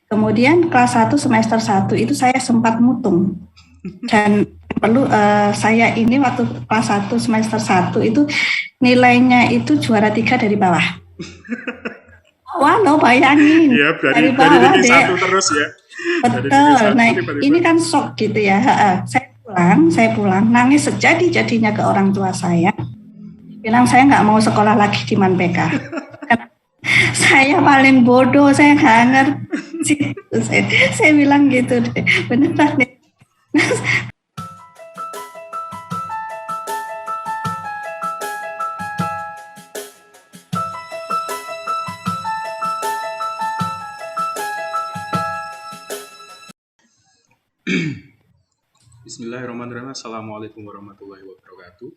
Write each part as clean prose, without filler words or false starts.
Kemudian kelas 1 semester 1 itu saya sempat mutung. Dan saya ini waktu kelas 1 semester 1 itu nilainya itu juara 3 dari bawah. Wah, lo bayangin. Ya, dari bawah, dari satu terus ya. Betul. Nah, ini kan shock gitu ya. Saya pulang nangis sejadi-jadinya ke orang tua saya. Bilang saya nggak mau sekolah lagi di Manpeka. Saya paling bodoh, saya nggak ngerti. Saya bilang gitu deh, beneran deh. Bismillahirrahmanirrahim. Assalamualaikum warahmatullahi wabarakatuh.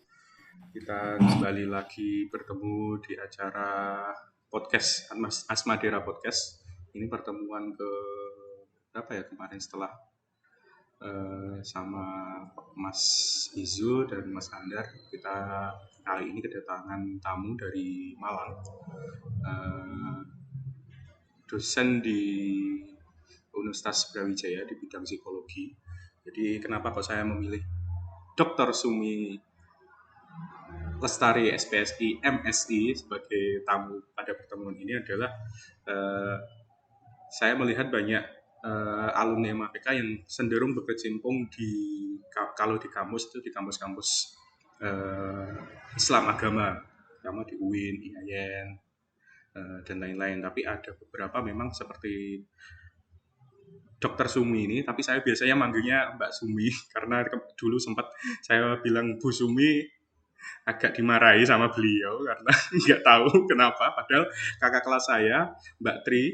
Kita kembali lagi bertemu di acara podcast Asmadera Podcast. Ini pertemuan ke berapa ya kemarin setelah sama Mas Izu dan Mas Andar. Kita kali ini kedatangan tamu dari Malang, dosen di Universitas Brawijaya di bidang psikologi. Jadi kenapa kok saya memilih Dr. Sumi Lestari SPSI MSI sebagai tamu pada pertemuan ini adalah saya melihat banyak alumni MAPK yang cenderung berkecimpung kalau di kampus itu di kampus-kampus Islam agama di UIN, IAIN, dan lain-lain. Tapi ada beberapa memang seperti Dr. Sumi ini, tapi saya biasanya manggilnya Mbak Sumi karena dulu sempat saya bilang Bu Sumi agak dimarahi sama beliau karena nggak tahu kenapa. Padahal kakak kelas saya, Mbak Tri,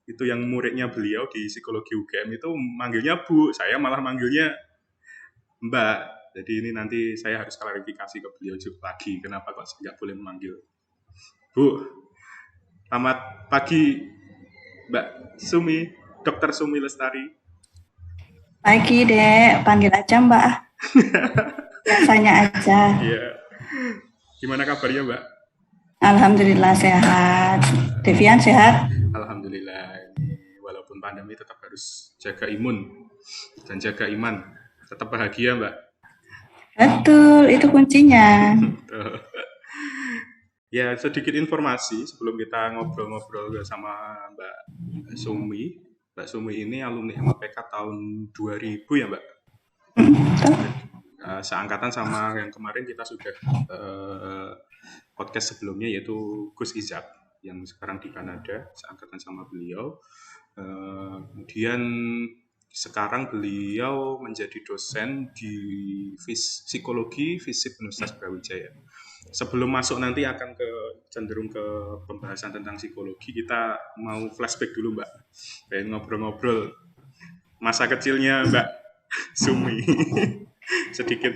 itu yang muridnya beliau di psikologi UGM itu manggilnya Bu, saya malah manggilnya Mbak. Jadi ini nanti saya harus klarifikasi ke beliau juga lagi kenapa kok saya nggak boleh memanggil Bu. Selamat pagi Mbak Sumi. Dr. Sumi Lestari. Pagi dek, panggil aja Mbak. Biasanya aja. Iya. Gimana kabarnya Mbak? Alhamdulillah sehat. Devian sehat? Alhamdulillah. Walaupun pandemi tetap harus jaga imun dan jaga iman. Tetap bahagia Mbak. Betul, itu kuncinya. Ya, sedikit informasi sebelum kita ngobrol-ngobrol sama Mbak Sumi. Mbak Sumi ini alumni MAPK tahun 2000 ya Mbak? Seangkatan sama yang kemarin kita sudah podcast sebelumnya yaitu Gus Izak yang sekarang di Kanada, seangkatan sama beliau. Kemudian sekarang beliau menjadi dosen di psikologi FISIP Universitas Brawijaya. Sebelum masuk nanti akan cenderung ke pembahasan tentang psikologi, kita mau flashback dulu Mbak. Pengen ngobrol-ngobrol masa kecilnya Mbak Sumi. Sedikit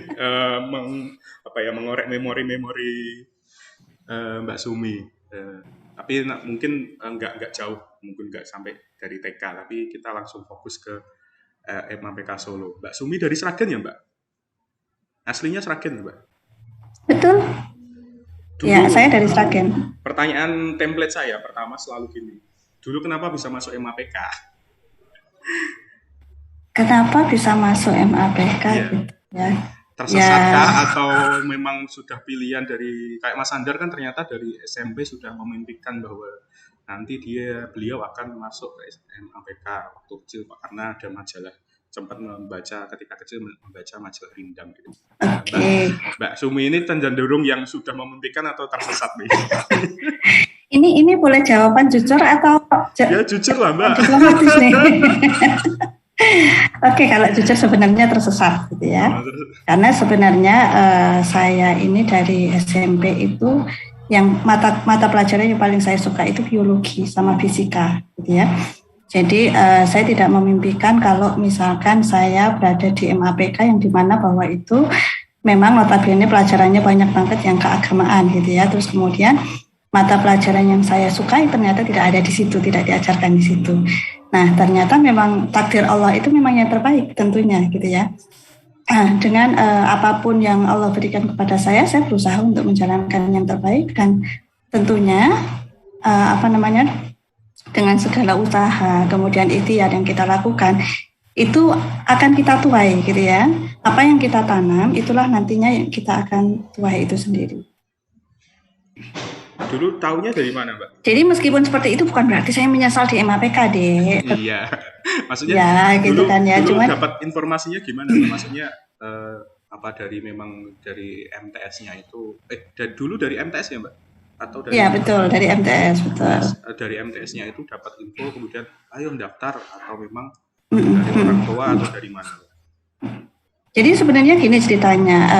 mengorek memori-memori Mbak Sumi. Tapi mungkin nggak jauh, mungkin nggak sampai dari TK, tapi kita langsung fokus ke MAPK Solo. Mbak Sumi dari Sragen ya Mbak? Aslinya Sragen ya Mbak? Betul. Dulu, ya, saya dari Sragen. Pertanyaan template saya pertama selalu gini. Dulu kenapa bisa masuk MAPK? Kenapa bisa masuk MAPK? Yeah. Gitu, ya. Tersesatkah atau memang sudah pilihan dari kayak Mas Andar kan ternyata dari SMP sudah memimpikan bahwa nanti beliau akan masuk ke MAPK waktu kecil Pak, karena ada majalah, sempat ketika kecil membaca majalah Rindam gitu. Okay. Mbak Sumi ini cenderung yang sudah memimpikan atau tersesat nih? Ini boleh jawaban jujur atau? Ya jujur lah Mbak. Diplomatis nih. Oke, kalau jujur sebenarnya tersesat gitu ya. Karena sebenarnya saya ini dari SMP itu yang mata pelajaran yang paling saya suka itu biologi sama fisika gitu ya. Jadi saya tidak memimpikan kalau misalkan saya berada di MAPK yang dimana bahwa itu memang notabene pelajarannya banyak banget yang keagamaan gitu ya. Terus kemudian mata pelajaran yang saya sukai ternyata tidak ada di situ, tidak diajarkan di situ. Nah ternyata memang takdir Allah itu memang yang terbaik tentunya gitu ya. Dengan apapun yang Allah berikan kepada saya berusaha untuk menjalankan yang terbaik dan tentunya dengan segala usaha, kemudian ikhtiar yang kita lakukan, itu akan kita tuai gitu ya. Apa yang kita tanam, itulah nantinya yang kita akan tuai itu sendiri. Dulu tahunya dari mana, Mbak? Jadi meskipun seperti itu bukan berarti saya menyesal di MAPK, Dek. Iya, maksudnya Ya, gitu kan ya. dulu Cuman dapat informasinya gimana? Maksudnya apa dari memang dari MTS-nya itu? Dulu dari MTS ya, Mbak? Atau dari ya betul, dari MTS, betul. dari MTS-nya itu dapat info kemudian ayo daftar atau memang dari orang tua atau dari mana? Jadi sebenarnya gini ceritanya,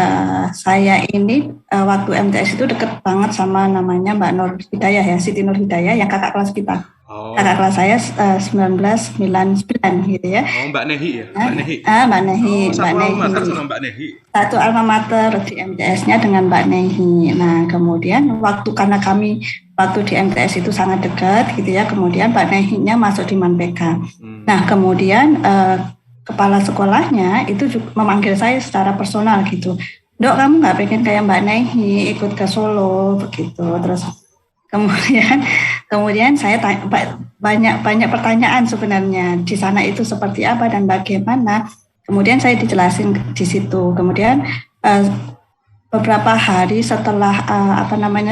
saya ini waktu MTS itu deket banget sama namanya Mbak Nur Hidayah ya, Siti Nur Hidayah yang kakak kelas kita. Oh. Kakak kelas saya 1999 gitu ya. Oh, Mbak Nehi ya? Mbak Nehi. Mbak Nehi. Oh, satu alma mater sama Mbak Nehi. Satu alma mater di MTS-nya dengan Mbak Nehi. Nah, kemudian karena kami waktu di MTS itu sangat dekat gitu ya, kemudian Mbak Nehi-nya masuk di Manpeka. Nah, kemudian kepala sekolahnya itu juga memanggil saya secara personal gitu. Dok, kamu nggak pengen kayak Mbak Nehi ikut ke Solo begitu. Terus kemudian saya banyak pertanyaan sebenarnya di sana itu seperti apa dan bagaimana. Kemudian saya dijelasin di situ. Kemudian beberapa hari setelah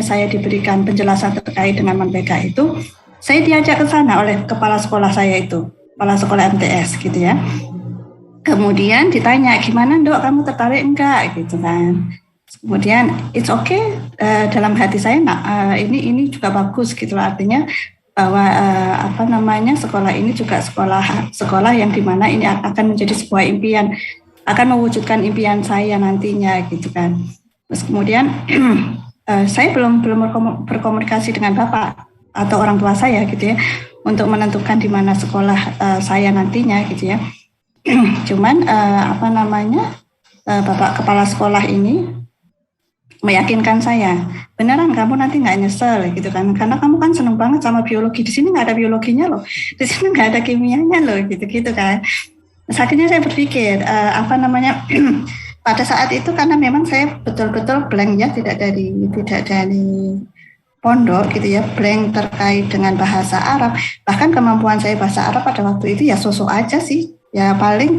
saya diberikan penjelasan terkait dengan Manpeka itu, saya diajak ke sana oleh kepala sekolah saya itu, kepala sekolah MTS gitu ya. Kemudian ditanya, gimana Dok, kamu tertarik enggak gitu kan. Kemudian it's okay, dalam hati saya ini juga bagus gitu loh, artinya bahwa sekolah ini juga sekolah yang dimana ini akan menjadi sebuah impian, akan mewujudkan impian saya nantinya gitu kan. Terus kemudian saya belum berkomunikasi dengan bapak atau orang tua saya gitu ya untuk menentukan di mana sekolah saya nantinya gitu ya. Cuman bapak kepala sekolah ini meyakinkan saya, beneran kamu nanti nggak nyesel gitu kan, karena kamu kan seneng banget sama biologi, di sini nggak ada biologinya loh, di sini nggak ada kimianya loh, gitu kan. Akhirnya saya berpikir pada saat itu karena memang saya betul-betul blank ya, tidak dari pondok gitu ya, blank terkait dengan bahasa Arab, bahkan kemampuan saya bahasa Arab pada waktu itu ya sosok aja sih, ya paling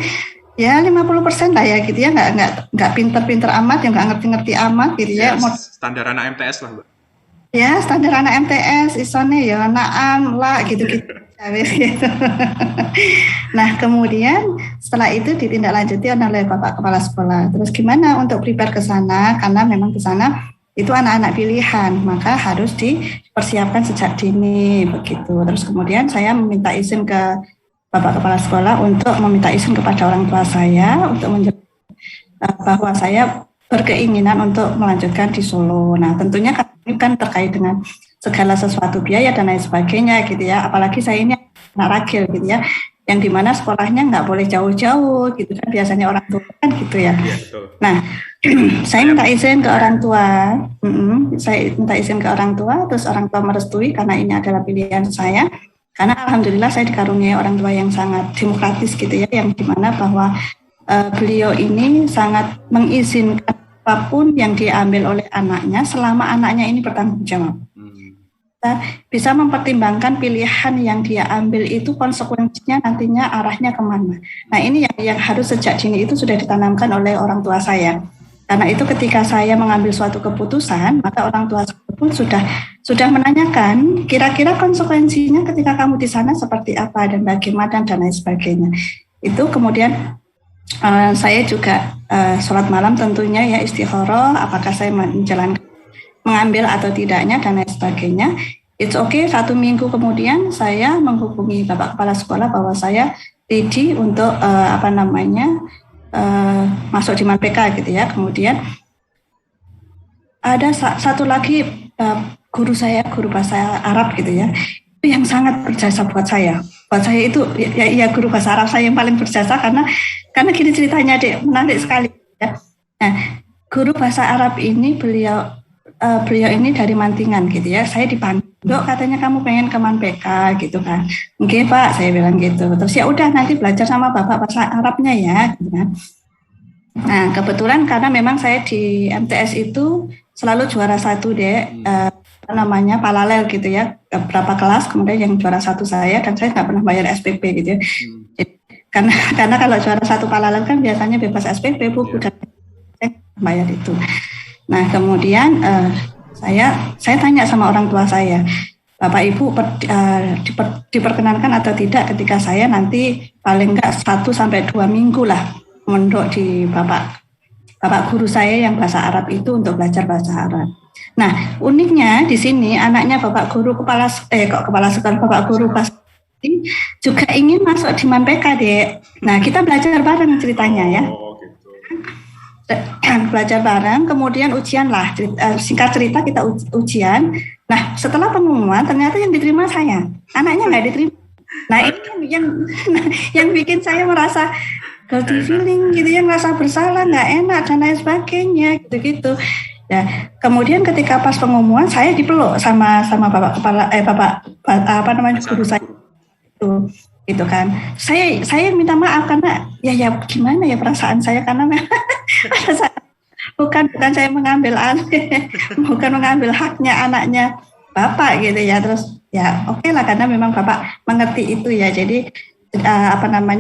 ya 50% lah ya gitu ya, nggak pinter-pinter amat, ya nggak ngerti-ngerti amat gitu ya. Standar anak MTS lah, Mbak. Ya standar anak MTS, isone ya naan lah gitu-gitu. Gitu. Nah kemudian setelah itu ditindaklanjuti oleh Bapak Kepala Sekolah. Terus gimana untuk prepare ke sana? Karena memang ke sana itu anak-anak pilihan, maka harus dipersiapkan sejak dini begitu. Terus kemudian saya meminta izin ke Bapak Kepala Sekolah untuk meminta izin kepada orang tua saya untuk menjelaskan bahwa saya berkeinginan untuk melanjutkan di Solo. Nah tentunya kan terkait dengan segala sesuatu biaya dan lain sebagainya gitu ya. Apalagi saya ini anak ragil gitu ya, yang dimana sekolahnya nggak boleh jauh-jauh gitu kan, biasanya orang tua kan gitu ya. Nah saya minta izin ke orang tua, terus orang tua merestui karena ini adalah pilihan saya. Karena alhamdulillah saya dikaruniai orang tua yang sangat demokratis gitu ya, yang dimana bahwa beliau ini sangat mengizinkan apapun yang diambil oleh anaknya selama anaknya ini bertanggung jawab. Kita bisa mempertimbangkan pilihan yang dia ambil itu konsekuensinya nantinya arahnya kemana. Nah ini yang harus sejak dini itu sudah ditanamkan oleh orang tua saya. Karena itu ketika saya mengambil suatu keputusan, maka orang tua saya pun sudah menanyakan kira-kira konsekuensinya ketika kamu di sana seperti apa dan bagaimana dan lain sebagainya. Itu kemudian saya juga sholat malam tentunya ya, istikharah apakah saya mengambil atau tidaknya dan lain sebagainya. It's okay, 1 minggu kemudian saya menghubungi Bapak Kepala Sekolah bahwa saya ready untuk masuk di Manpeka gitu ya. Kemudian ada satu lagi guru bahasa Arab gitu ya, itu yang sangat berjasa buat saya. Buat saya itu ya guru bahasa Arab saya yang paling berjasa karena gini ceritanya Dek, menarik sekali ya. Nah, guru bahasa Arab ini beliau ini dari Mantingan gitu ya. Saya dipanggil, Dok katanya kamu pengen ke Manpeka gitu kan. Oke Pak, saya bilang gitu. Terus ya udah nanti belajar sama Bapak bahasa Arabnya ya gitu kan. Nah kebetulan karena memang saya di MTS itu selalu juara 1 Dek, namanya paralel gitu ya, berapa kelas, kemudian yang juara satu saya, dan saya nggak pernah bayar SPP gitu ya. Jadi, karena kalau juara satu paralel kan biasanya bebas SPP, buku dan saya bayar itu. Nah kemudian saya tanya sama orang tua saya, Bapak Ibu diperkenankan atau tidak ketika saya nanti paling enggak 1-2 minggu lah mondok di Bapak guru saya yang bahasa Arab itu untuk belajar bahasa Arab. Nah, uniknya di sini anaknya Bapak guru Bapak guru bahasa ini juga ingin masuk di MAN-PK, Dek. Nah, kita belajar bareng ceritanya ya. Belajar bareng, kemudian ujian lah. Singkat cerita kita ujian. Nah, setelah pengumuman ternyata yang diterima saya, anaknya nggak diterima. Nah, ini yang bikin saya merasa guilty feeling gitu ya, merasa bersalah, nggak enak dan lain sebagainya gitu. Ya, kemudian ketika pas pengumuman saya dipeluk sama bapak guru saya itu kan. Saya minta maaf karena ya gimana ya perasaan saya, karena bukan saya mengambil bukan mengambil haknya anaknya bapak gitu ya. Terus ya oke lah, karena memang bapak mengerti itu ya. Jadi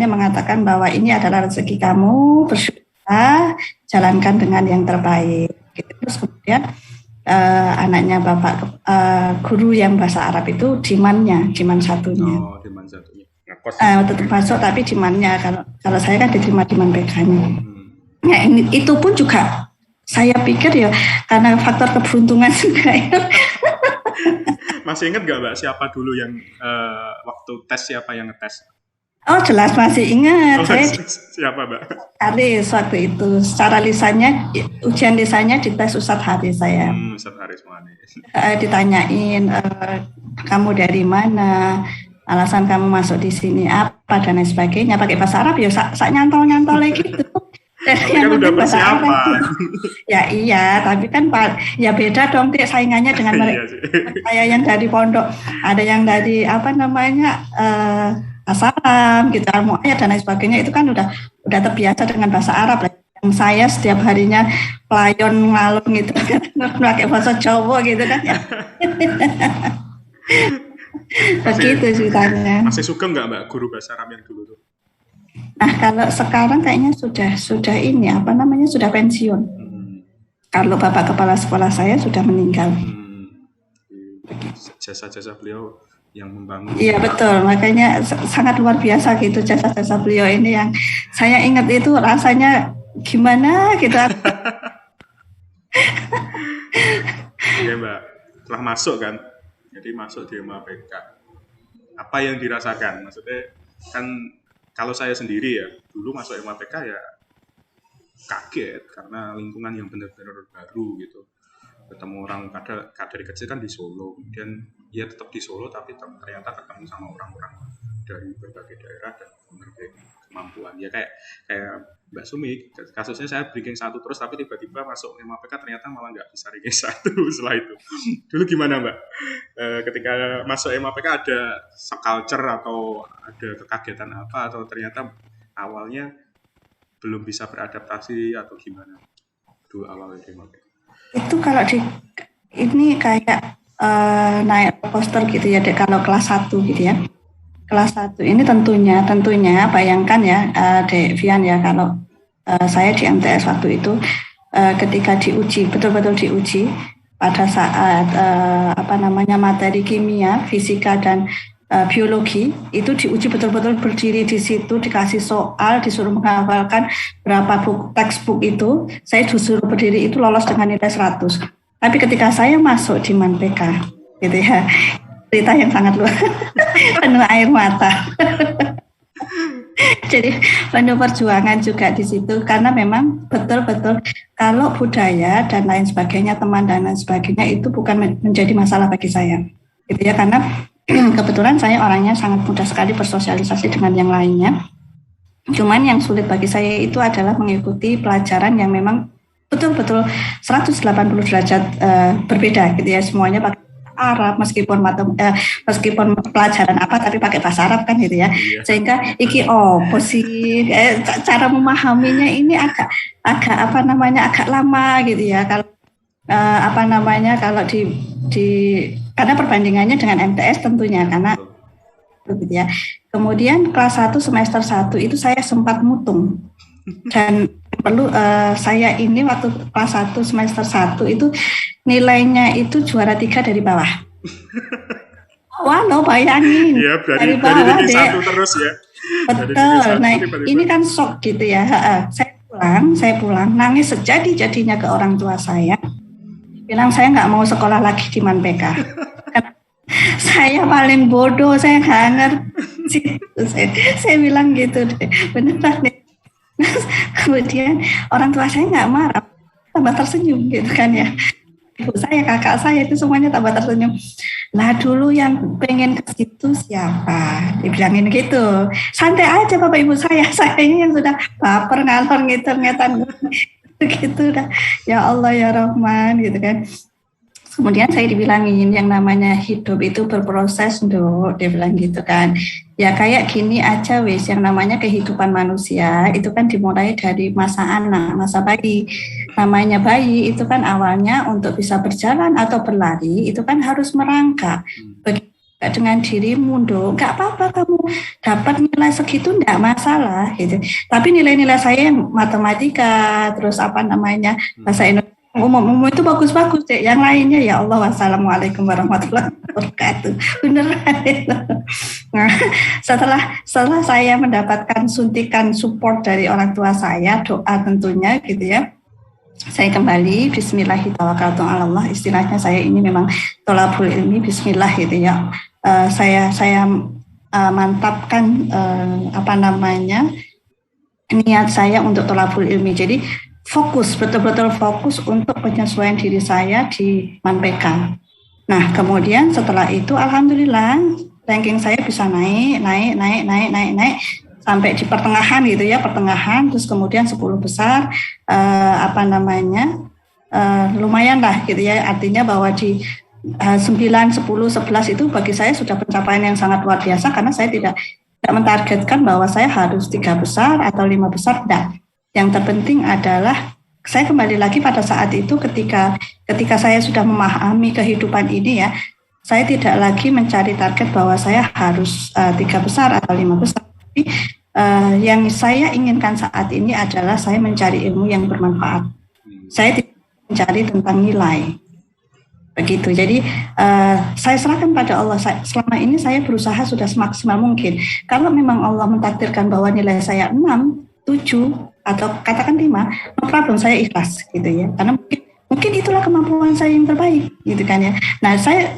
mengatakan bahwa ini adalah rezeki kamu, bersyukur, jalankan dengan yang terbaik. Gitu. Terus kemudian anaknya bapak guru yang bahasa Arab itu jiman satunya. Oh, jiman satunya. Tetap masuk tapi jimannya, kalau saya kan diterima jiman PK-nya. Nah, itu pun juga saya pikir ya karena faktor keberuntungan juga ya. Masih ingat gak Mbak siapa dulu yang waktu tes, siapa yang ngetes? Oh jelas masih ingat. Siapa Mbak? Haris waktu itu. Secara lisannya, ujian lisannya dites Ustadz Haris saya. Ustadz Haris mana? Ditanyain kamu dari mana, alasan kamu masuk di sini apa dan lain sebagainya. Pakai bahasa Arab ya, sak nyantol gitu. Yang udah persiapan. Ya iya, tapi kan ya beda dong saingannya dengan mereka. Saya yang dari pondok, ada yang dari Assalam gitu, Al-Mu'ayyad dan lain sebagainya, itu kan udah terbiasa dengan bahasa Arab. Yang saya setiap harinya pelayon ngalung gitu kan, pakai bahasa Jawa gitu kan ya. Begitu ceritanya. Masih suka nggak Mbak guru bahasa Arab yang dulu tuh? Nah kalau sekarang kayaknya sudah ini sudah pensiun. Kalau bapak kepala sekolah saya sudah meninggal. Jasa-jasa beliau yang membangun. Iya betul, makanya sangat luar biasa gitu jasa-jasa beliau ini, yang saya ingat itu rasanya gimana gitu. Oke Mbak, setelah masuk kan, jadi masuk di MAPK, apa yang dirasakan? Maksudnya kan kalau saya sendiri ya, dulu masuk MAPK ya kaget karena lingkungan yang benar-benar baru gitu. Ketemu orang dari kecil kan di Solo, kemudian ya tetap di Solo tapi ternyata ketemu sama orang-orang dari berbagai daerah dan berbagai kemampuan. Ya kayak Mbak Sumi, kasusnya saya ranking 1 terus tapi tiba-tiba masuk MAPK ternyata malah nggak bisa ranking 1 setelah itu. Dulu gimana Mbak? Ketika masuk MAPK ada culture atau ada kekagetan apa, atau ternyata awalnya belum bisa beradaptasi atau gimana? Dulu awalnya di MAPK. Itu kalau ini kayak naik poster gitu ya, Dek, kalau kelas 1 gitu ya. Kelas 1 ini tentunya bayangkan ya, Dek Vian ya, kalau saya di MTS waktu itu ketika betul-betul diuji pada saat materi kimia, fisika dan biologi itu diuji betul-betul berdiri di situ, dikasih soal, disuruh menghafalkan berapa textbook itu, saya disuruh berdiri itu lolos dengan nilai 100. Tapi ketika saya masuk di MAN-PK gitu ya, cerita yang sangat luar penuh air mata. Jadi penuh perjuangan juga di situ, karena memang betul-betul kalau budaya dan lain sebagainya, teman dan lain sebagainya itu bukan menjadi masalah bagi saya gitu ya, karena kebetulan saya orangnya sangat mudah sekali bersosialisasi dengan yang lainnya. Cuman yang sulit bagi saya itu adalah mengikuti pelajaran yang memang betul-betul 180 derajat berbeda gitu ya, semuanya pakai Arab, meskipun pelajaran apa tapi pakai bahasa Arab kan gitu ya. Sehingga cara memahaminya ini agak agak lama gitu ya. Kalau apa namanya kalau di karena perbandingannya dengan MTS tentunya karena gitu ya. Kemudian kelas 1 semester 1 itu saya sempat mutung dan perlu saya ini waktu kelas 1 semester 1 itu nilainya itu juara 3 dari bawah. Wah, lo bayangin ya, dari bawah dari satu terus ya. Betul. Nah, ini kan shock gitu ya. Saya pulang nangis sejadi-jadinya ke orang tua saya. Bilang saya nggak mau sekolah lagi di Manpeka. Saya paling bodoh, saya nggak ngerti. Saya bilang gitu deh, beneran deh. Kemudian orang tua saya nggak marah, tambah tersenyum gitu kan ya. Ibu saya, kakak saya itu semuanya tambah tersenyum. Lah dulu yang pengen ke situ siapa? Dibilangin gitu. Santai aja Bapak Ibu saya ini yang sudah baper ngalor ngetan gitu dah. Ya Allah ya Rahman gitu kan. Kemudian saya dibilangin yang namanya hidup itu berproses, Nduk, dia bilang gitu kan. Ya kayak gini aja wis, yang namanya kehidupan manusia itu kan dimulai dari masa anak, masa bayi. Namanya bayi itu kan awalnya untuk bisa berjalan atau berlari itu kan harus merangkak. Begitu dengan dirimu, Nduk, nggak apa-apa kamu dapat nilai segitu nggak masalah gitu. Tapi nilai-nilai saya matematika, terus apa namanya bahasa Indonesia umum itu bagus-bagus deh. Yang lainnya ya Allah, wassalamualaikum warahmatullahi wabarakatuh. Beneran. Nah, setelah saya mendapatkan suntikan support dari orang tua saya, doa tentunya gitu ya. Saya kembali bismillahirrahmanirrahim. Istilahnya saya ini memang tholabul ilmi bismillah gitu ya. Saya mantapkan apa namanya niat saya untuk tholabul ilmi. Jadi fokus, betul-betul fokus untuk penyesuaian diri saya di Manpeka. Nah, kemudian setelah itu alhamdulillah ranking saya bisa naik sampai di pertengahan gitu ya, terus kemudian 10 besar apa namanya lumayan lah gitu ya, artinya bahwa di 9, 10, 11 itu bagi saya sudah pencapaian yang sangat luar biasa karena saya tidak mentargetkan bahwa saya harus 3 besar atau 5 besar, tidak. Yang terpenting adalah saya kembali lagi pada saat itu ketika saya sudah memahami kehidupan ini ya, saya tidak lagi mencari target bahwa saya harus 3 besar atau 5 besar. Tapi yang saya inginkan saat ini adalah saya mencari ilmu yang bermanfaat. Saya tidak mencari tentang nilai. Begitu. Jadi saya serahkan pada Allah. Selama ini saya berusaha sudah semaksimal mungkin. Kalau memang Allah mentakdirkan bahwa nilai saya 6, 7 atau katakan 5, no problem, saya ikhlas gitu ya. Karena mungkin itulah kemampuan saya yang terbaik gitu kan ya. Nah, saya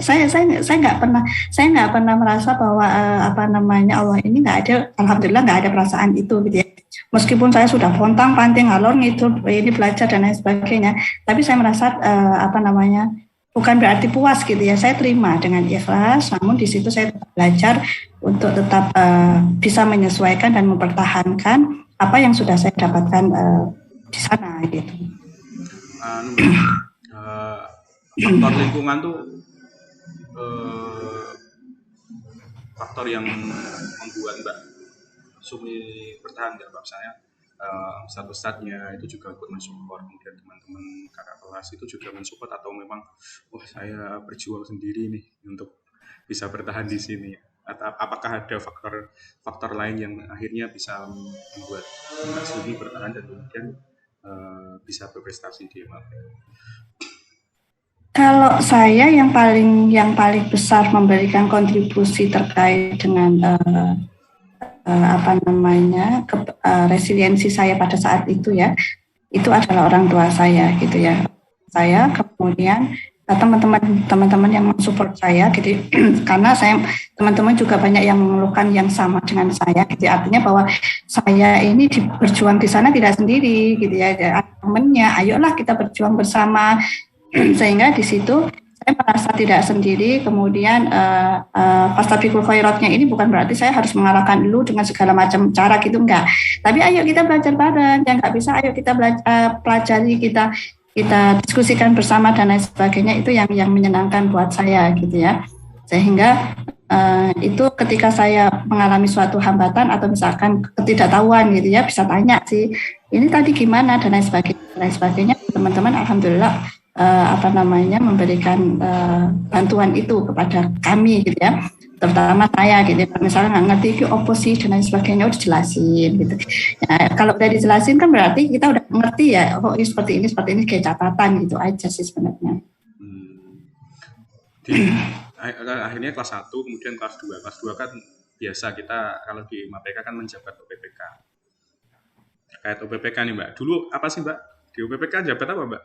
nggak pernah merasa bahwa apa namanya Allah ini nggak ada, alhamdulillah nggak ada perasaan itu gitu ya. Meskipun saya sudah pontang-panting ngalor ngidul ini belajar dan lain sebagainya, tapi saya merasa apa namanya bukan berarti puas gitu ya. Saya terima dengan ikhlas, namun di situ saya tetap belajar untuk tetap bisa menyesuaikan dan mempertahankan apa yang sudah saya dapatkan di sana gitu. Faktor lingkungan tuh faktor yang membuat Mbak Sumi bertahan nggak, Mbak? Misalnya Ustadz-ustadznya itu juga ikut mensupport, kemudian teman-teman kakak kelas itu juga mensupport, atau memang wah saya berjuang sendiri nih untuk bisa bertahan di sini? Atau apakah ada faktor lain yang akhirnya bisa membuat Mbak Sumi bertahan dan kemudian bisa berprestasi di MLP? Kalau saya yang paling besar memberikan kontribusi terkait dengan apa namanya resiliensi saya pada saat itu ya, itu adalah orang tua saya gitu ya. Saya kemudian teman-teman yang mensupport saya gitu, karena teman-teman juga banyak yang mengeluhkan yang sama dengan saya gitu, artinya bahwa saya ini berjuang di sana tidak sendiri gitu ya, ada temennya, ayolah kita berjuang bersama, sehingga di situ saya merasa tidak sendiri. Kemudian fastabiqul khairatnya ini bukan berarti saya harus mengalahkan dulu dengan segala macam cara gitu, enggak, tapi ayo kita belajar bareng, yang nggak bisa ayo kita pelajari, kita diskusikan bersama dan lain sebagainya. Itu yang menyenangkan buat saya gitu ya, sehingga itu ketika saya mengalami suatu hambatan atau misalkan ketidaktahuan gitu ya, bisa tanya sih ini tadi gimana dan lain sebagainya, teman-teman alhamdulillah memberikan bantuan itu kepada kami gitu ya, terutama saya gitu. Misalnya nggak ngerti itu oposisi dan lain sebagainya udah dijelasin gitu. Ya, kalau udah dijelasin kan berarti kita udah ngerti ya, oh ini seperti ini kayak catatan gitu aja sih sebenarnya. Akhirnya kelas 1, kemudian kelas 2. Kelas 2 kan biasa kita kalau di MAPK kan menjabat OPPK. Terkait OPPK nih Mbak, dulu apa sih Mbak? Di OPPK jabat apa Mbak?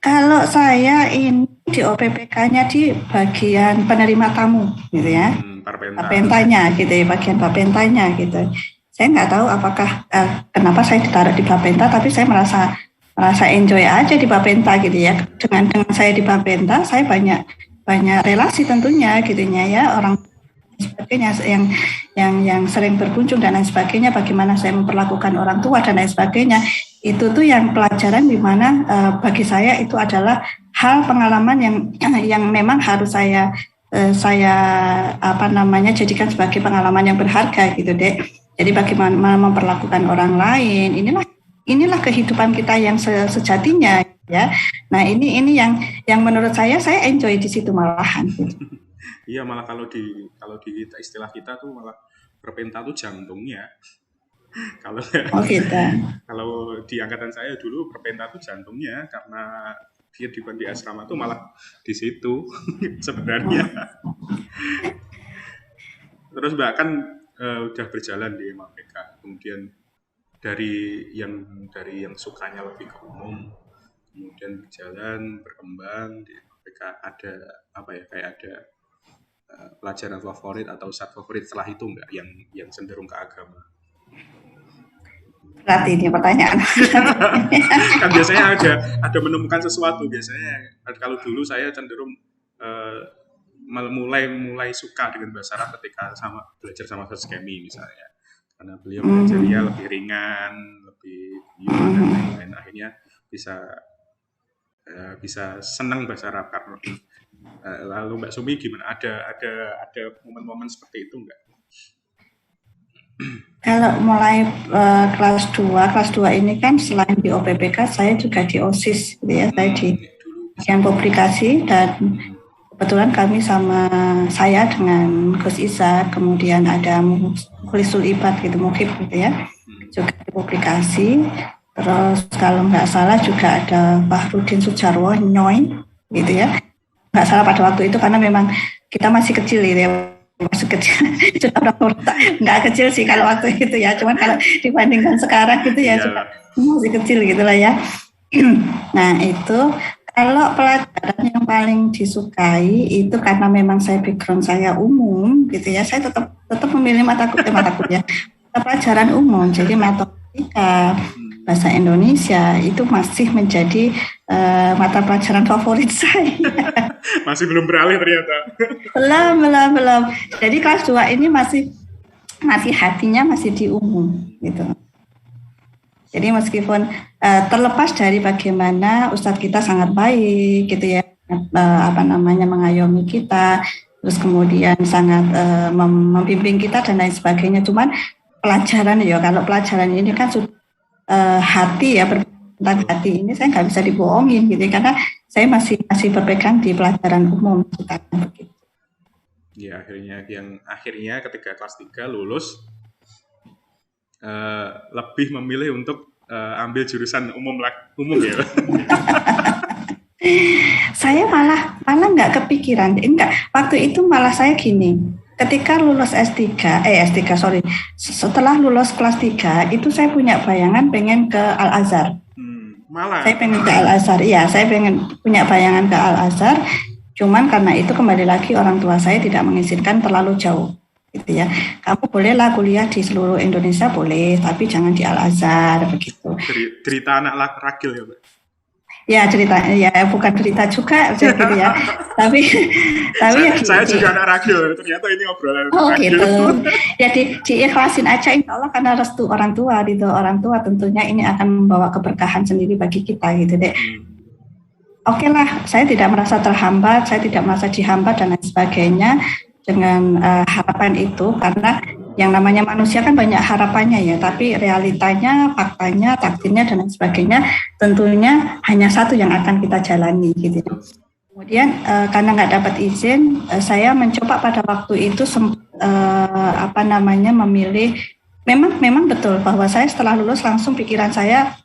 Kalau saya ini di OPPK-nya di bagian penerima tamu gitu ya. Bapentanya gitu ya, bagian bapentanya gitu. Saya nggak tahu apakah kenapa saya ditaruh di bapenta, tapi saya merasa enjoy aja di bapenta gitu ya. Dengan saya di bapenta, saya banyak relasi tentunya gitunya ya, orang sebagainya yang sering berkunjung dan lain sebagainya, bagaimana saya memperlakukan orang tua dan lain sebagainya. Itu tuh yang pelajaran di mana bagi saya itu adalah hal pengalaman yang memang harus saya jadikan sebagai pengalaman yang berharga gitu deh. Jadi bagaimana memperlakukan orang lain, inilah kehidupan kita yang sejatinya ya. Nah ini yang menurut saya enjoy di situ malahan gitu. Iya, malah kalau di kita, istilah kita tuh malah berpenta tuh jantungnya. Kalau kalau di angkatan saya dulu berpenta tuh jantungnya, karena dia di asrama tuh malah di situ sebenarnya. Terus Mbak kan udah berjalan di MAPK, kemudian dari yang sukanya lebih ke umum, kemudian berjalan berkembang di MAPK, ada apa ya, kayak ada pelajaran favorit atau saat favorit setelah itu enggak yang cenderung ke agama? Berarti ini pertanyaan. Kan biasanya ada menemukan sesuatu biasanya. Kalau dulu saya cenderung mulai suka dengan bahasa Arab ketika belajar sama Ustaz Kemi misalnya, karena beliau belajarnya lebih ringan, lebih dan lain-lain. Akhirnya bisa senang bahasa Arab karena. Lalu Mbak Sumi gimana? Ada momen-momen seperti itu enggak? Kalau mulai kelas 2 ini kan selain di OPPK saya juga di OSIS gitu ya. Saya di bagian publikasi, dan kebetulan kami saya dengan Gus Isa, kemudian ada Mukhlisul Ibad gitu, Mukhib gitu ya, juga di publikasi. Terus kalau nggak salah juga ada Bahrudin Sujarwo Nyoy gitu ya. Nggak salah pada waktu itu karena memang kita masih kecil gitu ya. Masih kecil, nggak kecil sih kalau waktu itu ya, cuman kalau dibandingkan sekarang gitu ya juga masih kecil gitulah ya. Nah itu kalau pelajaran yang paling disukai itu karena memang background saya umum gitu ya, saya tetap memilih mata kuliah pelajaran umum, jadi matematika, bahasa Indonesia itu masih menjadi mata pelajaran favorit saya. Masih belum beralih ternyata. Belum. Jadi kelas 2 ini masih hatinya masih di umum gitu. Jadi meskipun terlepas dari bagaimana Ustadz kita sangat baik gitu ya, mengayomi kita, terus kemudian sangat membimbing kita dan lain sebagainya. Cuman pelajaran ya, kalau pelajaran ini kan sudah hati ya, tentang hati ini saya nggak bisa dibohongin gitu, karena saya masih berpegang di pelajaran umum kita begitu. Ya akhirnya ketika kelas 3 lulus lebih memilih untuk ambil jurusan umum ya. Saya malah nggak kepikiran, waktu itu malah saya gini. Ketika lulus setelah lulus kelas 3 itu saya punya bayangan pengen ke Al-Azhar. Malah. Saya pengen ke Al-Azhar, iya saya punya bayangan ke Al-Azhar, cuman karena itu kembali lagi orang tua saya tidak mengizinkan terlalu jauh gitu ya. Kamu bolehlah kuliah di seluruh Indonesia boleh, tapi jangan di Al-Azhar begitu. Cerita anak ragil ya Mbak? Ya cerita, ya bukan cerita juga gitu ya. tapi saya juga anak ragil, ternyata ini obrolan ragil. Gitu. Ya diikhlasin aja, insya Allah, karena restu orang tua gitu. Orang tua tentunya ini akan membawa keberkahan sendiri bagi kita gitu deh. Oke lah, saya tidak merasa terhambat, saya tidak merasa dihambat dan lain sebagainya dengan harapan itu, karena Yang namanya manusia kan banyak harapannya ya, tapi realitanya, faktanya, takdirnya dan lain sebagainya tentunya hanya satu yang akan kita jalani gitu. Kemudian karena nggak dapat izin, saya mencoba pada waktu itu memilih. Memang betul bahwa saya setelah lulus langsung pikiran saya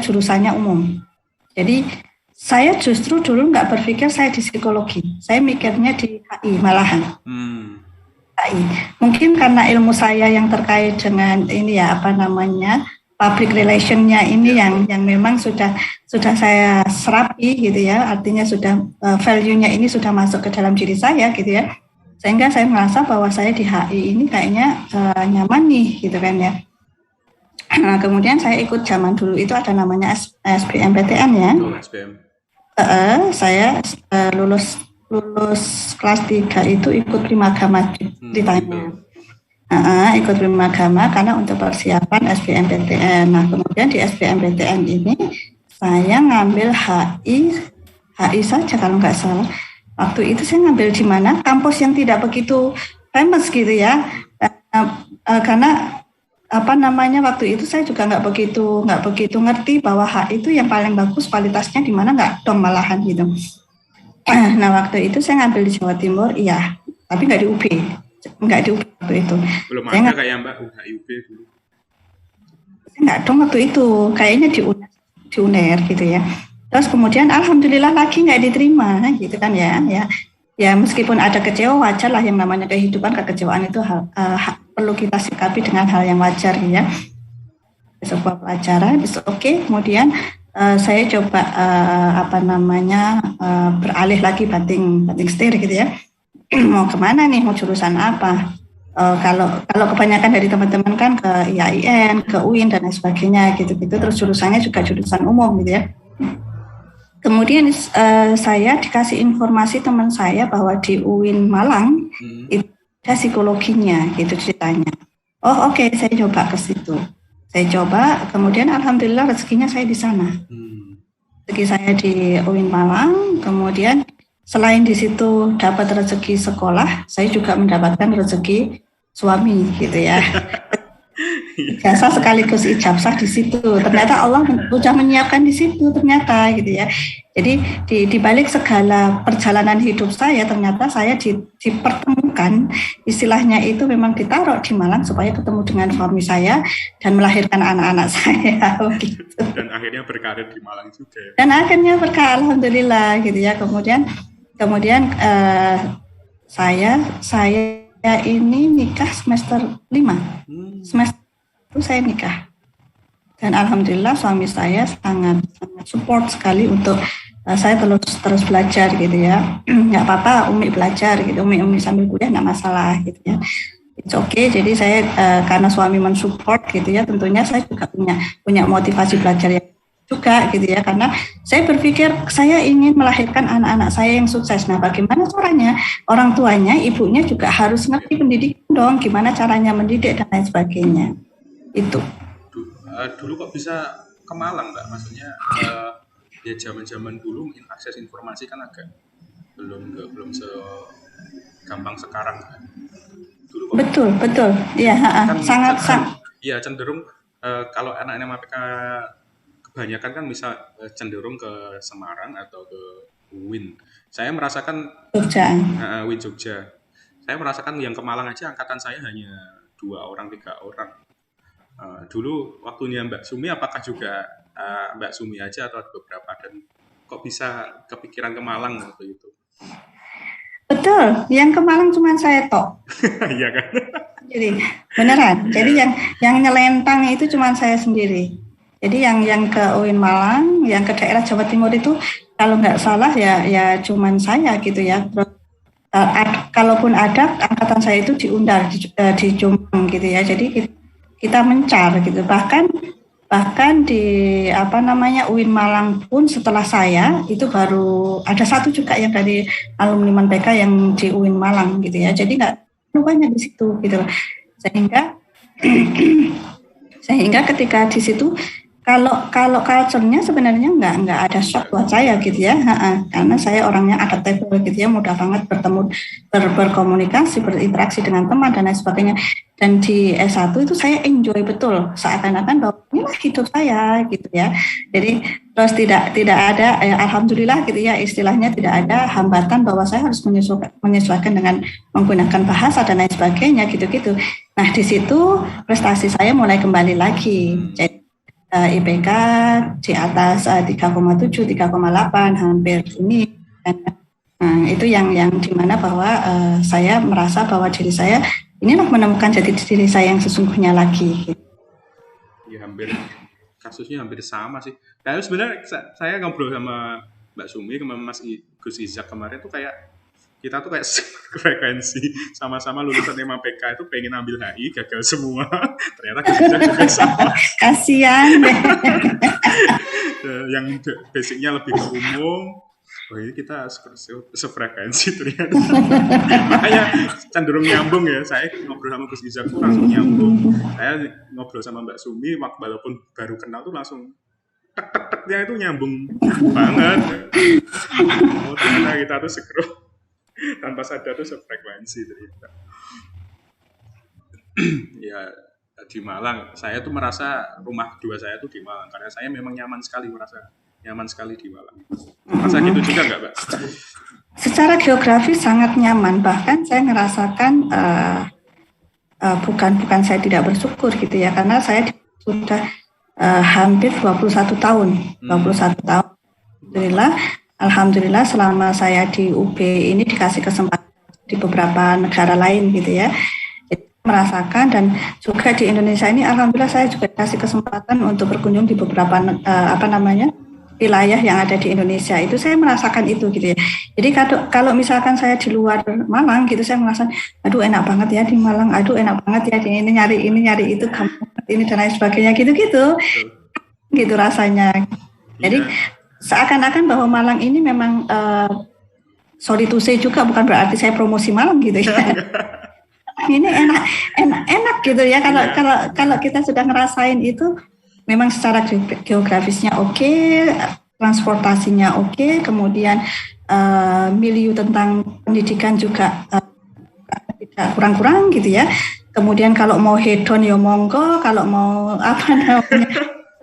jurusannya umum. Jadi saya justru dulu nggak berpikir saya di psikologi, saya mikirnya di HI malahan. HI. Mungkin karena ilmu saya yang terkait dengan ini ya public relation-nya ini yang memang sudah saya serapi gitu ya, artinya sudah value-nya ini sudah masuk ke dalam diri saya gitu ya, sehingga saya merasa bahwa saya di HI ini kayaknya nyaman nih gitu kan ya. Nah, kemudian saya ikut zaman dulu itu ada namanya SBMPTN ya. SBM. Saya lulus kelas 3 itu ikut Primagama ditanya. Ikut Primagama karena untuk persiapan SBMPTN. Nah, kemudian di SBMPTN ini saya ngambil HI saja kalau nggak salah. Waktu itu saya ngambil di mana? Kampus yang tidak begitu famous gitu ya. Karena waktu itu saya juga nggak begitu ngerti bahwa HI itu yang paling bagus kualitasnya di mana, nggak dong malahan gitu. Nah, waktu itu saya ngambil di Jawa Timur, iya, tapi nggak di UB. Enggak di UB waktu itu. Belum ada kayak Mbak UB dulu. Enggak dong waktu itu, kayaknya di UNER gitu ya. Terus kemudian alhamdulillah lagi nggak diterima gitu kan ya. Ya meskipun ada kecewa, wajar lah, yang namanya kehidupan, kekecewaan itu perlu kita sikapi dengan hal yang wajar ya. Sebuah pelajaran, it's okay. Kemudian saya coba beralih lagi banting setir gitu ya. Mau kemana nih, mau jurusan apa? Kalau kebanyakan dari teman-teman kan ke IAIN, ke UIN dan lain sebagainya gitu-gitu, terus jurusannya juga jurusan umum gitu ya. Kemudian saya dikasih informasi teman saya bahwa di UIN Malang itu ada psikologinya gitu ceritanya. Oh oke, saya coba ke situ. Saya coba, kemudian alhamdulillah rezekinya saya di sana. Rezeki saya di UIN Malang, kemudian selain di situ dapat rezeki sekolah, saya juga mendapatkan rezeki suami gitu ya. Jasa sekaligus ijazah di situ. Ternyata Allah sudah menyiapkan di situ ternyata gitu ya. Jadi di balik segala perjalanan hidup saya, ternyata saya dipertemukan, istilahnya itu memang ditaruh di Malang supaya ketemu dengan suami saya dan melahirkan anak-anak saya gitu. Dan akhirnya berkarir di Malang juga. Dan akhirnya berkah, alhamdulillah gitu ya. Kemudian saya ini nikah semester 5. Semester itu saya nikah. Dan alhamdulillah suami saya sangat support sekali untuk saya terus belajar gitu ya. Nggak apa-apa Umi belajar gitu, Umi sambil kuliah nggak masalah gitu ya. It's okay. Jadi saya karena suami mensupport gitu ya, tentunya saya juga punya motivasi belajar yang juga gitu ya, karena saya berpikir saya ingin melahirkan anak-anak saya yang sukses. Nah, bagaimana caranya? Orang tuanya, ibunya juga harus ngerti pendidikan dong, gimana caranya mendidik dan lain sebagainya. Itu. Dulu kok bisa ke Malang, Mbak? Maksudnya ya zaman-zaman dulu mungkin akses informasi kan agak belum segampang sekarang kan. Dulu betul. Iya, kan, sangat. Iya, cenderung kalau anak-anak MAPK kebanyakan kan bisa cenderung ke Semarang atau ke UIN. Saya merasakan Jogja. UIN Jogja. Saya merasakan yang ke Malang aja angkatan saya hanya 2 orang, 3 orang. Dulu waktunya Mbak Sumi, apakah juga Mbak Sumi aja atau ada beberapa, dan kok bisa kepikiran ke Malang waktu itu? Betul, yang ke Malang cuma saya tok. Iya kan? Jadi beneran. Jadi yang nyelentang itu cuma saya sendiri. Jadi yang ke UIN Malang, yang ke daerah Jawa Timur itu kalau nggak salah ya cuman saya gitu ya. Terus kalaupun ada, angkatan saya itu diundar di Jombang gitu ya. Jadi kita mencar gitu. Bahkan di UIN Malang pun setelah saya itu baru ada satu juga yang dari alumni MAPK yang di UIN Malang gitu ya. Jadi nggak banyak di situ gitu. Sehingga ketika di situ Kalau kalau culture-nya sebenarnya nggak ada shock buat saya gitu ya, karena saya orangnya adaptable gitu ya, mudah banget bertemu, berkomunikasi, berinteraksi dengan teman dan lain sebagainya. Dan di S1 itu saya enjoy betul, seakan-akan bahwa inilah hidup saya gitu ya. Jadi terus tidak ada, alhamdulillah gitu ya, istilahnya tidak ada hambatan bahwa saya harus menyesuaikan dengan menggunakan bahasa dan lain sebagainya gitu-gitu. Nah di situ prestasi saya mulai kembali lagi. Jadi IPK di atas 3,7, 3,8 hampir ini. Nah, itu yang dimana bahwa saya merasa bahwa diri saya inilah menemukan jati diri saya yang sesungguhnya lagi. Ya hampir kasusnya hampir sama sih. Kayak sebenarnya saya ngobrol sama Mbak Sumi sama Mas Gus Izak kemarin tuh kayak kita tuh kayak frekuensi sama-sama lulusan MAPK itu pengen ambil HI gagal semua. Ternyata Gus Izak juga sama. Kasian. Yang basicnya lebih ke umum. Oh ini kita sefrekuensi ternyata. Makanya cenderung nyambung ya. Saya ngobrol sama Gus Izak tuh langsung nyambung. Saya ngobrol sama Mbak Sumi walaupun baru kenal tuh langsung tek-tek-teknya itu nyambung banget. Oh ternyata kita tuh sekrup tanpa sadar tuh sefrekuensi ternyata. Ya di Malang, saya tuh merasa rumah kedua saya tuh di Malang karena saya memang nyaman sekali di Malang. Masa gitu juga nggak, Mbak? Secara geografis sangat nyaman, bahkan saya ngerasakan bukan saya tidak bersyukur gitu ya, karena saya sudah hampir 21 tahun. Alhamdulillah selama saya di UB ini dikasih kesempatan di beberapa negara lain gitu ya. Jadi merasakan, dan juga di Indonesia ini alhamdulillah saya juga dikasih kesempatan untuk berkunjung di beberapa wilayah yang ada di Indonesia. Itu saya merasakan itu gitu ya. Jadi kalau misalkan saya di luar Malang gitu, saya merasa aduh enak banget ya di Malang, aduh enak banget ya di ini nyari itu, ini dan lain sebagainya gitu gitu rasanya. Jadi seakan-akan bahwa Malang ini memang sorry to say juga, bukan berarti saya promosi Malang gitu ya. Ini enak gitu ya, kalau kita sudah ngerasain itu. Memang secara geografisnya oke, transportasinya oke, kemudian milieu tentang pendidikan juga tidak kurang-kurang gitu ya. Kemudian kalau mau hedon ya monggo, kalau mau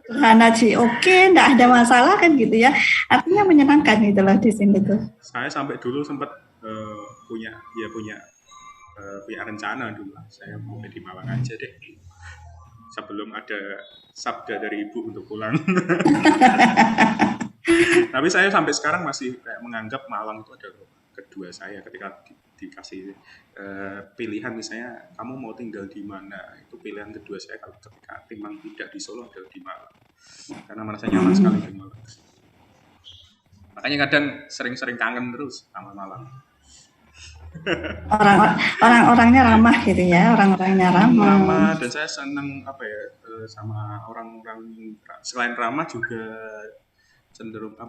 sederhana sih oke, enggak ada masalah kan gitu ya. Artinya menyenangkan gitu loh di sini tuh. Saya sampai dulu sempat punya rencana dulu. Saya mau di Malang aja deh. Sebelum ada sabda dari ibu untuk pulang. Tapi saya sampai sekarang masih kayak menganggap Malang itu adalah kedua saya. Ketika dikasih pilihan misalnya kamu mau tinggal di mana, itu pilihan kedua saya. Kalau ketika timbang tidak di Solo adalah di Malang, karena merasa nyaman sekali di Malang. Makanya kadang sering-sering kangen terus sama Malang. Orang-orangnya ramah gitu ya, orang-orangnya ramah. Dan saya senang sama orang-orang, selain ramah juga cenderung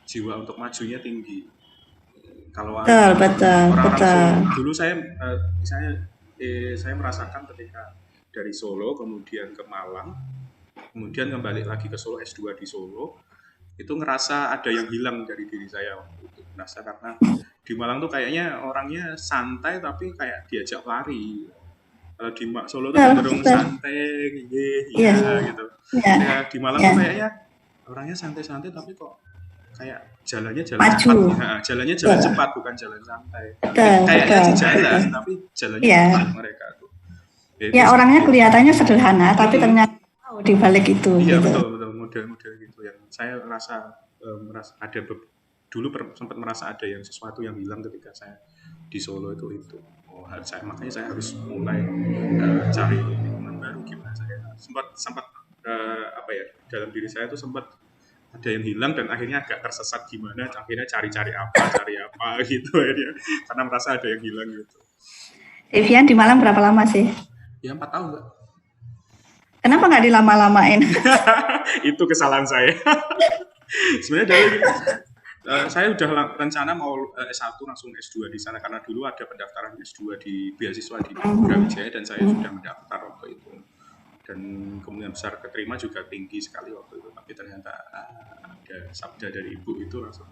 jiwa untuk majunya tinggi. Kalau betul. Dulu saya merasakan ketika dari Solo kemudian ke Malang, kemudian kembali lagi ke Solo, S2 di Solo, itu ngerasa ada yang hilang dari diri saya waktu itu. Ngerasa karena di Malang tuh kayaknya orangnya santai tapi kayak diajak lari. Kalau di Solo tuh cenderung santai, gitu. Ya, di Malang tuh kayaknya orangnya santai-santai tapi kok kayak jalannya maju. Cepat. Nah, jalannya jalan cepat bukan jalan santai. Kayaknya sih jalan tapi jalannya cepat mereka tuh. Ya orangnya kelihatannya sederhana tapi ternyata di balik itu. Iya gitu. betul model-model gitu yang saya merasa ada dulu sempat merasa ada yang sesuatu yang hilang ketika saya di Solo itu. Makanya saya harus mulai cari lingkungan baru. Gimana saya sempat dalam diri saya itu sempat ada yang hilang dan akhirnya agak tersesat gimana, akhirnya cari apa gitu akhirnya, karena merasa ada yang hilang gitu. Devian di Malang berapa lama sih? Ya 4 tahun Mbak. Kenapa nggak dilama-lamain? Itu kesalahan saya. Sebenarnya dari saya udah rencana mau S1 langsung S2 di sana, karena dulu ada pendaftaran S2 di beasiswa di Brawijaya dan saya sudah mendaftar waktu itu. Dan dan kemungkinan besar keterima juga tinggi sekali waktu itu, tapi ternyata ada sabda dari ibu itu langsung